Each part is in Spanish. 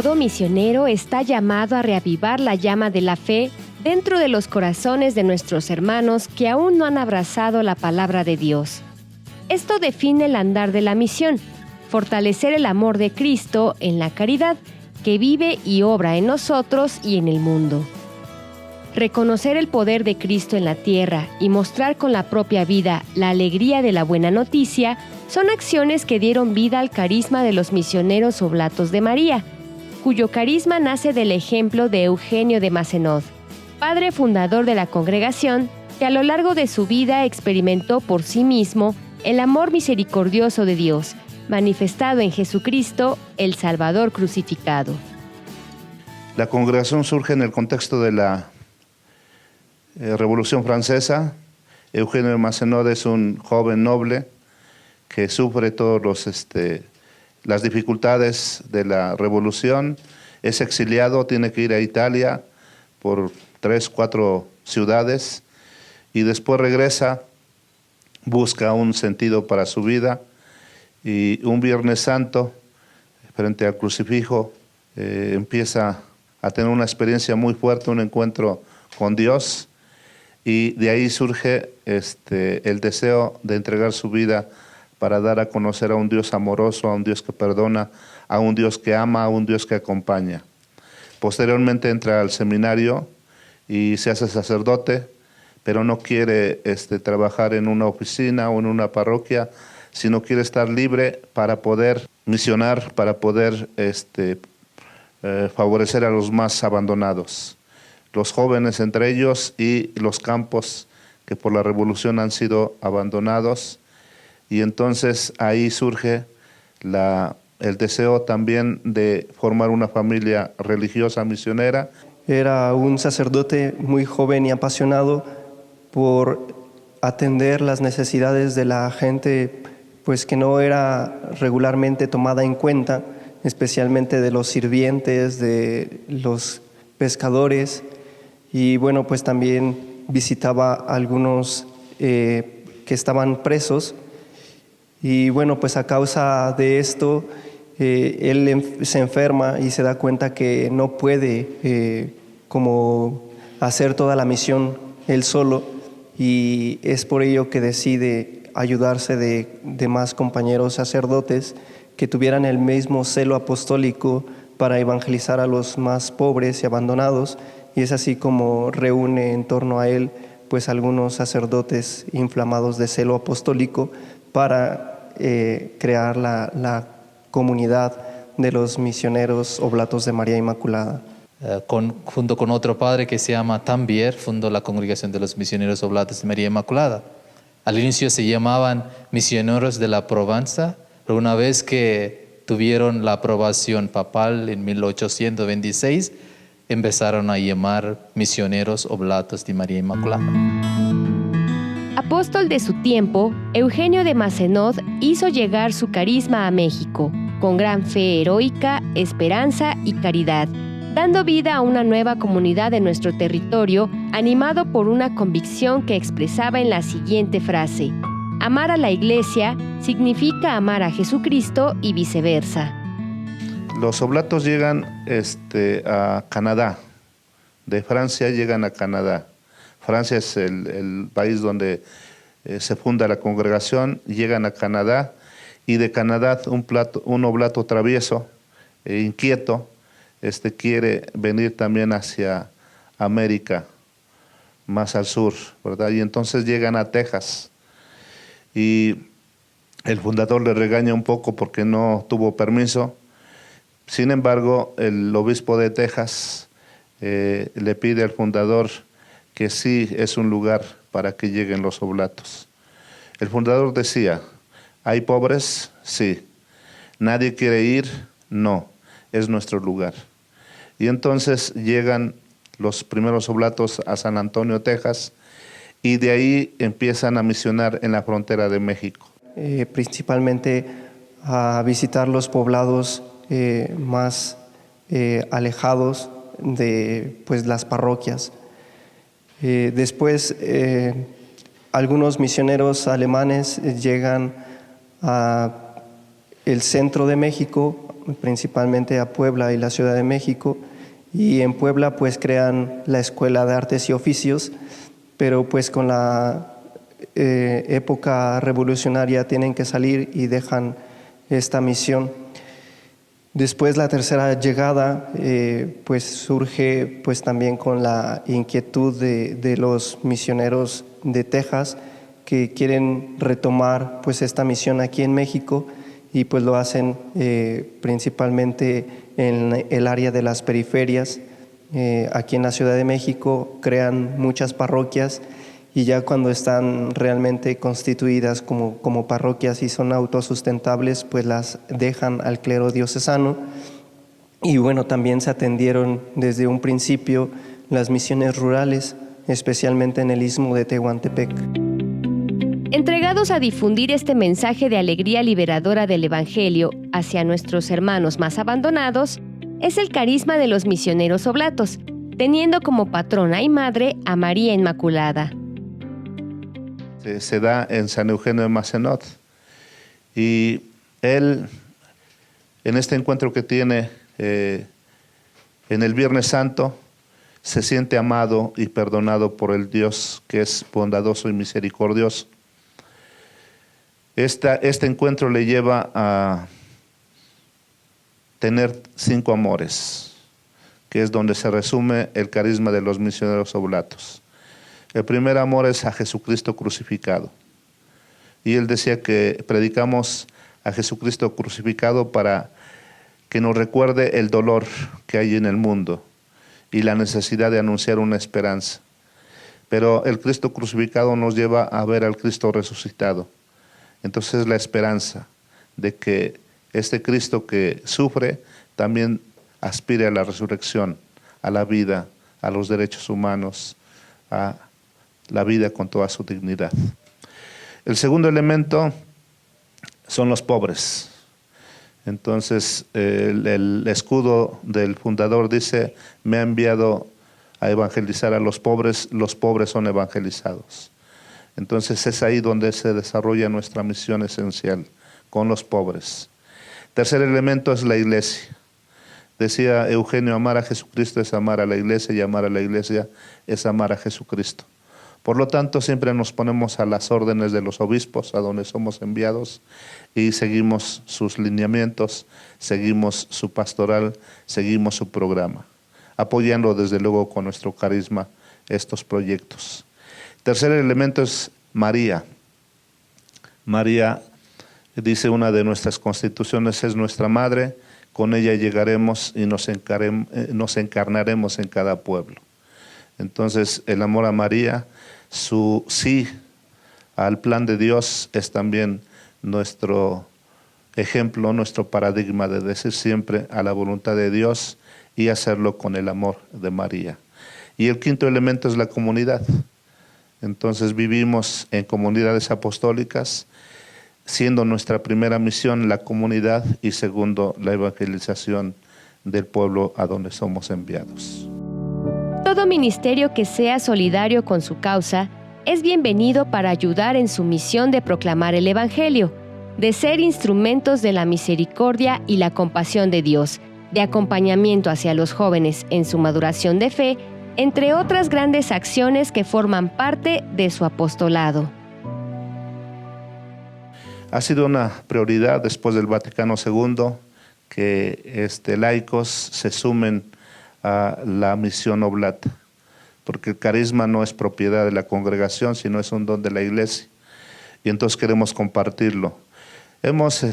Todo misionero está llamado a reavivar la llama de la fe dentro de los corazones de nuestros hermanos que aún no han abrazado la palabra de Dios. Esto define el andar de la misión, fortalecer el amor de Cristo en la caridad que vive y obra en nosotros y en el mundo. Reconocer el poder de Cristo en la tierra y mostrar con la propia vida la alegría de la buena noticia son acciones que dieron vida al carisma de los misioneros oblatos de María, cuyo carisma nace del ejemplo de Eugenio de Macenod, padre fundador de la congregación, que a lo largo de su vida experimentó por sí mismo el amor misericordioso de Dios, manifestado en Jesucristo, el Salvador crucificado. La congregación surge en el contexto de la Revolución Francesa. Eugenio de Macenod es un joven noble que sufre todas las dificultades de la revolución, es exiliado, tiene que ir a Italia por 3, 4 ciudades y después regresa, busca un sentido para su vida y un Viernes Santo, frente al crucifijo, empieza a tener una experiencia muy fuerte, un encuentro con Dios, y de ahí surge el deseo de entregar su vida para dar a conocer a un Dios amoroso, a un Dios que perdona, a un Dios que ama, a un Dios que acompaña. Posteriormente entra al seminario y se hace sacerdote, pero no quiere trabajar en una oficina o en una parroquia, sino quiere estar libre para poder misionar, para poder favorecer a los más abandonados, los jóvenes entre ellos y los campos que por la revolución han sido abandonados. Y entonces ahí surge el deseo también de formar una familia religiosa misionera. Era un sacerdote muy joven y apasionado por atender las necesidades de la gente, pues que no era regularmente tomada en cuenta, especialmente de los sirvientes, de los pescadores, y bueno, pues también visitaba a algunos que estaban presos. Y bueno, pues a causa de esto, él se enferma y se da cuenta que no puede como hacer toda la misión él solo, y es por ello que decide ayudarse de más compañeros sacerdotes que tuvieran el mismo celo apostólico para evangelizar a los más pobres y abandonados, y es así como reúne en torno a él pues algunos sacerdotes inflamados de celo apostólico para crear la comunidad de los misioneros oblatos de María Inmaculada. Junto con otro padre que se llama Tambier, fundó la Congregación de los Misioneros Oblatos de María Inmaculada. Al inicio se llamaban Misioneros de la Provenza, pero una vez que tuvieron la aprobación papal en 1826, empezaron a llamar Misioneros Oblatos de María Inmaculada. Apóstol de su tiempo, Eugenio de Macenod hizo llegar su carisma a México, con gran fe heroica, esperanza y caridad, dando vida a una nueva comunidad de nuestro territorio, animado por una convicción que expresaba en la siguiente frase: amar a la Iglesia significa amar a Jesucristo y viceversa. Los oblatos llegan a Canadá, de Francia llegan a Canadá. Francia es el país donde se funda la congregación, llegan a Canadá, y de Canadá un oblato travieso, inquieto, quiere venir también hacia América, más al sur, ¿verdad? Y entonces llegan a Texas, y el fundador le regaña un poco porque no tuvo permiso. Sin embargo, el obispo de Texas le pide al fundador que sí es un lugar para que lleguen los oblatos. El fundador decía: ¿hay pobres? Sí. ¿Nadie quiere ir? No, es nuestro lugar. Y entonces llegan los primeros oblatos a San Antonio, Texas, y de ahí empiezan a misionar en la frontera de México. Principalmente a visitar los poblados más alejados de pues, las parroquias. Después, algunos misioneros alemanes llegan a el centro de México, principalmente a Puebla y la Ciudad de México. Y en Puebla pues crean la Escuela de Artes y Oficios, pero pues con la época revolucionaria tienen que salir y dejan esta misión. Después la tercera llegada pues surge pues también con la inquietud de los misioneros de Texas que quieren retomar pues esta misión aquí en México y pues lo hacen principalmente en el área de las periferias. Aquí en la Ciudad de México crean muchas parroquias y ya cuando están realmente constituidas como parroquias y son autosustentables, pues las dejan al clero diocesano. Y bueno, también se atendieron desde un principio las misiones rurales, especialmente en el istmo de Tehuantepec. Entregados a difundir este mensaje de alegría liberadora del Evangelio hacia nuestros hermanos más abandonados, es el carisma de los misioneros oblatos, teniendo como patrona y madre a María Inmaculada. Se da en San Eugenio de Macenot. Y él, en este encuentro que tiene en el Viernes Santo, se siente amado y perdonado por el Dios que es bondadoso y misericordioso. Este encuentro le lleva a tener 5 amores, que es donde se resume el carisma de los misioneros oblatos. El primer amor es a Jesucristo crucificado. Y él decía que predicamos a Jesucristo crucificado para que nos recuerde el dolor que hay en el mundo y la necesidad de anunciar una esperanza. Pero el Cristo crucificado nos lleva a ver al Cristo resucitado. Entonces la esperanza de que este Cristo que sufre también aspire a la resurrección, a la vida, a los derechos humanos, a la vida con toda su dignidad. El segundo elemento son los pobres. Entonces el escudo del fundador dice: me ha enviado a evangelizar a los pobres son evangelizados. Entonces es ahí donde se desarrolla nuestra misión esencial, con los pobres. Tercer elemento es la iglesia. Decía Eugenio, amar a Jesucristo es amar a la iglesia y amar a la iglesia es amar a Jesucristo. Por lo tanto, siempre nos ponemos a las órdenes de los obispos, a donde somos enviados, y seguimos sus lineamientos, seguimos su pastoral, seguimos su programa, apoyando desde luego con nuestro carisma estos proyectos. Tercer elemento es María. María, dice una de nuestras constituciones, es nuestra madre, con ella llegaremos y nos encarnaremos en cada pueblo. Entonces, el amor a María, su sí al plan de Dios es también nuestro ejemplo, nuestro paradigma de decir siempre a la voluntad de Dios y hacerlo con el amor de María. Y el quinto elemento es la comunidad. Entonces vivimos en comunidades apostólicas, siendo nuestra primera misión la comunidad y segundo la evangelización del pueblo a donde somos enviados. Todo ministerio que sea solidario con su causa es bienvenido para ayudar en su misión de proclamar el Evangelio, de ser instrumentos de la misericordia y la compasión de Dios, de acompañamiento hacia los jóvenes en su maduración de fe, entre otras grandes acciones que forman parte de su apostolado. Ha sido una prioridad después del Vaticano II que laicos se sumen a la misión oblata, porque el carisma no es propiedad de la congregación, sino es un don de la iglesia, y entonces queremos compartirlo. Hemos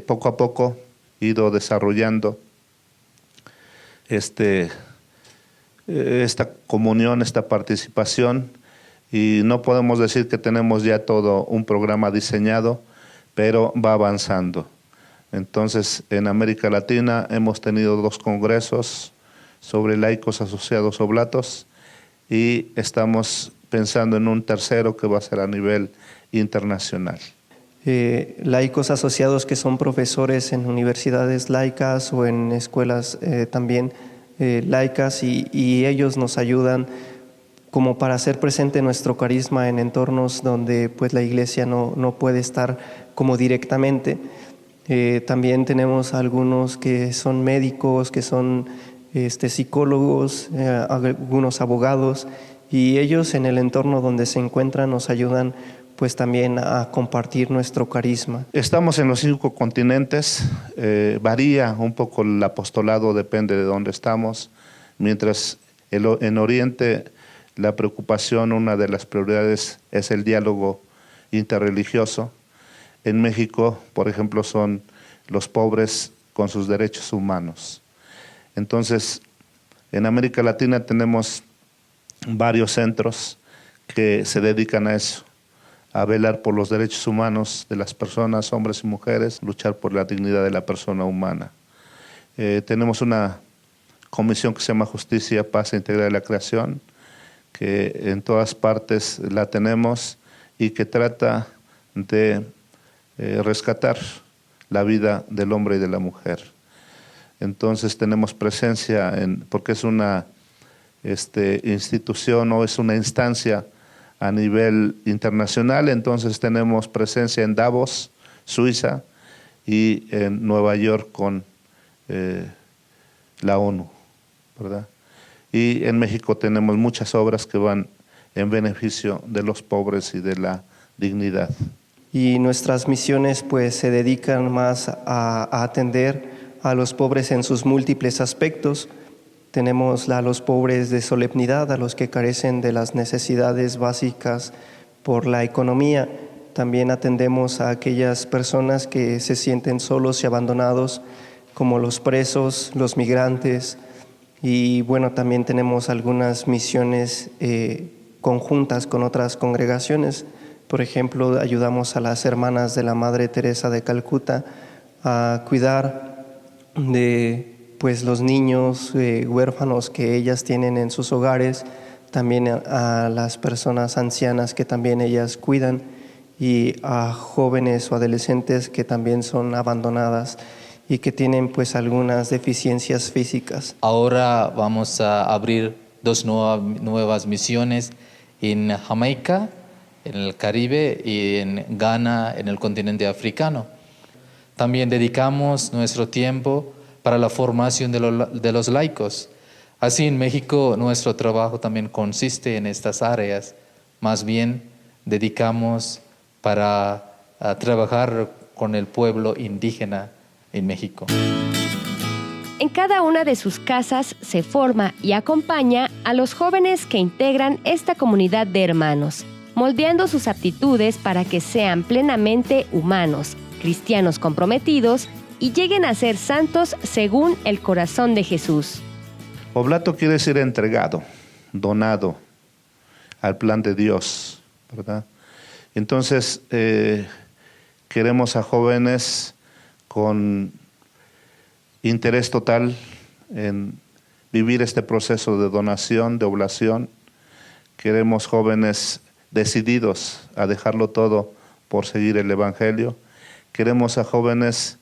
poco a poco ido desarrollando esta comunión, esta participación, y no podemos decir que tenemos ya todo un programa diseñado, pero va avanzando. Entonces, en América Latina hemos tenido 2 congresos sobre laicos asociados oblatos y estamos pensando en un tercero que va a ser a nivel internacional. Laicos asociados que son profesores en universidades laicas o en escuelas también laicas y ellos nos ayudan como para hacer presente nuestro carisma en entornos donde pues la iglesia no puede estar como directamente. También tenemos algunos que son médicos, que son psicólogos, algunos abogados, y ellos en el entorno donde se encuentran nos ayudan pues también a compartir nuestro carisma. Estamos en los 5 continentes, varía un poco el apostolado, depende de dónde estamos, mientras en Oriente la preocupación, una de las prioridades es el diálogo interreligioso. En México, por ejemplo, son los pobres con sus derechos humanos. Entonces, en América Latina tenemos varios centros que se dedican a eso, a velar por los derechos humanos de las personas, hombres y mujeres, luchar por la dignidad de la persona humana. Tenemos una comisión que se llama Justicia, Paz e Integridad de la Creación, que en todas partes la tenemos y que trata de rescatar la vida del hombre y de la mujer. Entonces tenemos presencia, porque es una institución o es una instancia a nivel internacional, entonces tenemos presencia en Davos, Suiza, y en Nueva York con la ONU, ¿verdad? Y en México tenemos muchas obras que van en beneficio de los pobres y de la dignidad. Y nuestras misiones pues se dedican más a atender a los pobres en sus múltiples aspectos. Tenemos a los pobres de solemnidad, a los que carecen de las necesidades básicas por la economía. También atendemos a aquellas personas que se sienten solos y abandonados, como los presos, los migrantes. Y bueno, también tenemos algunas misiones conjuntas con otras congregaciones. Por ejemplo, ayudamos a las hermanas de la Madre Teresa de Calcuta a cuidar de pues los niños huérfanos que ellas tienen en sus hogares, también a las personas ancianas que también ellas cuidan y a jóvenes o adolescentes que también son abandonadas y que tienen pues algunas deficiencias físicas. Ahora vamos a abrir 2 nuevas misiones en Jamaica, en el Caribe, y en Ghana, en el continente africano. También dedicamos nuestro tiempo para la formación de los laicos. Así en México nuestro trabajo también consiste en estas áreas. Más bien dedicamos para trabajar con el pueblo indígena en México. En cada una de sus casas se forma y acompaña a los jóvenes que integran esta comunidad de hermanos, moldeando sus aptitudes para que sean plenamente humanos, cristianos comprometidos y lleguen a ser santos según el corazón de Jesús. Oblato quiere decir entregado, donado al plan de Dios, ¿verdad? Entonces, queremos a jóvenes con interés total en vivir este proceso de donación, de oblación. Queremos jóvenes decididos a dejarlo todo por seguir el Evangelio. Queremos a jóvenes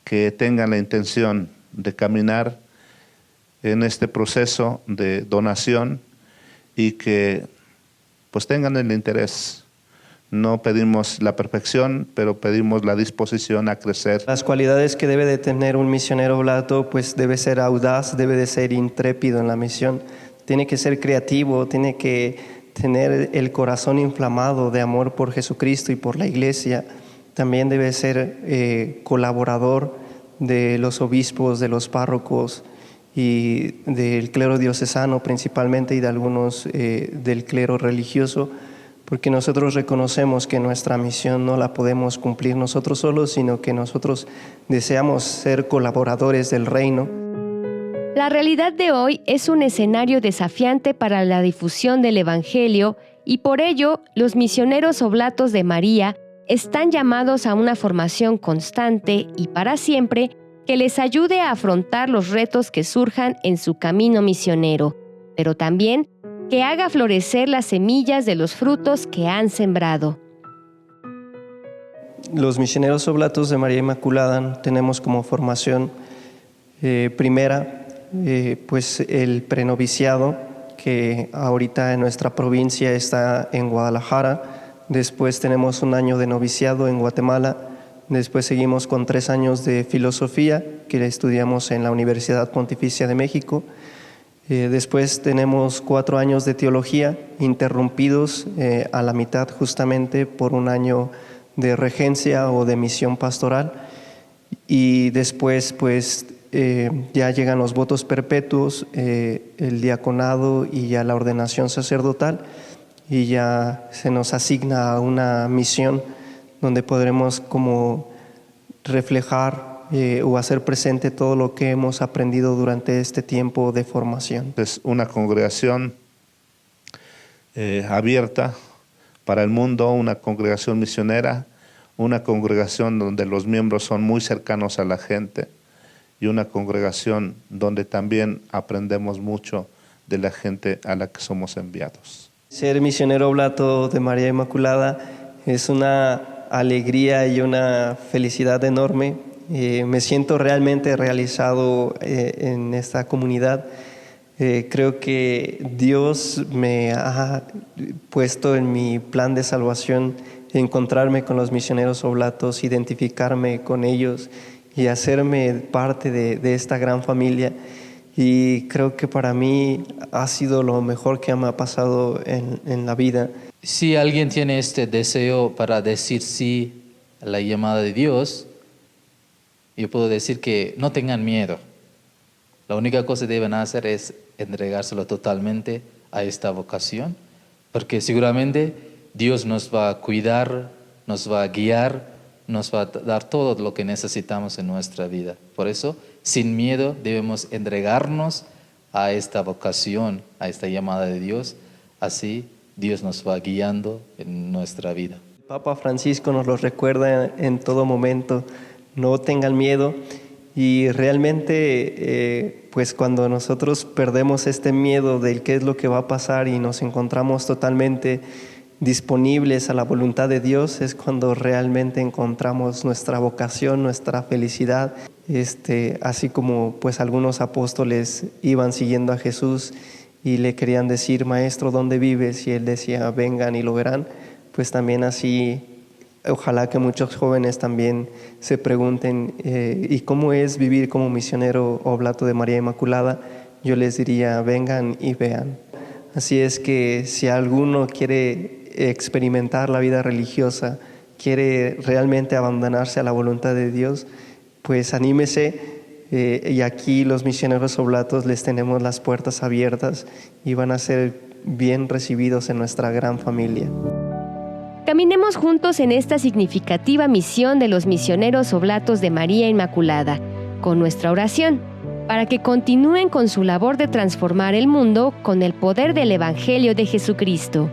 que tengan la intención de caminar en este proceso de donación y que pues tengan el interés. No pedimos la perfección, pero pedimos la disposición a crecer. Las cualidades que debe de tener un misionero oblato, pues debe ser audaz, debe de ser intrépido en la misión, tiene que ser creativo, tiene que tener el corazón inflamado de amor por Jesucristo y por la iglesia. También debe ser colaborador de los obispos, de los párrocos y del clero diocesano principalmente y de algunos del clero religioso, porque nosotros reconocemos que nuestra misión no la podemos cumplir nosotros solos, sino que nosotros deseamos ser colaboradores del reino. La realidad de hoy es un escenario desafiante para la difusión del Evangelio y por ello los misioneros oblatos de María están llamados a una formación constante y para siempre que les ayude a afrontar los retos que surjan en su camino misionero, pero también que haga florecer las semillas de los frutos que han sembrado. Los misioneros oblatos de María Inmaculada tenemos como formación primera pues el prenoviciado, que ahorita en nuestra provincia está en Guadalajara. Después tenemos un año de noviciado en Guatemala, Después seguimos con 3 años de filosofía que estudiamos en la Universidad Pontificia de México. Después tenemos 4 años de teología, interrumpidos a la mitad justamente por un año de regencia o de misión pastoral. Y después pues ya llegan los votos perpetuos, el diaconado y ya la ordenación sacerdotal, y ya se nos asigna una misión donde podremos como reflejar o hacer presente todo lo que hemos aprendido durante este tiempo de formación. Es una congregación abierta para el mundo, una congregación misionera, una congregación donde los miembros son muy cercanos a la gente y una congregación donde también aprendemos mucho de la gente a la que somos enviados. Ser misionero oblato de María Inmaculada es una alegría y una felicidad enorme. Me siento realmente realizado en esta comunidad. Creo que Dios me ha puesto en mi plan de salvación encontrarme con los misioneros oblatos, identificarme con ellos y hacerme parte de esta gran familia. Y creo que para mí ha sido lo mejor que me ha pasado en la vida. Si alguien tiene este deseo para decir sí a la llamada de Dios, yo puedo decir que no tengan miedo. La única cosa que deben hacer es entregárselo totalmente a esta vocación, porque seguramente Dios nos va a cuidar, nos va a guiar, nos va a dar todo lo que necesitamos en nuestra vida. Por eso, sin miedo, debemos entregarnos a esta vocación, a esta llamada de Dios. Así Dios nos va guiando en nuestra vida. El Papa Francisco nos lo recuerda en todo momento: no tengan miedo. Y realmente, pues cuando nosotros perdemos este miedo del qué es lo que va a pasar y nos encontramos totalmente disponibles a la voluntad de Dios, es cuando realmente encontramos nuestra vocación, nuestra felicidad. Así como pues algunos apóstoles iban siguiendo a Jesús y le querían decir: Maestro, ¿dónde vives? Y él decía: vengan y lo verán. Pues también así, ojalá que muchos jóvenes también se pregunten ¿y cómo es vivir como misionero oblato de María Inmaculada? Yo les diría: vengan y vean. Así es que si alguno quiere experimentar la vida religiosa, quiere realmente abandonarse a la voluntad de Dios, pues anímese, y aquí los misioneros oblatos les tenemos las puertas abiertas y van a ser bien recibidos en nuestra gran familia. Caminemos juntos en esta significativa misión de los misioneros oblatos de María Inmaculada, con nuestra oración, para que continúen con su labor de transformar el mundo con el poder del Evangelio de Jesucristo.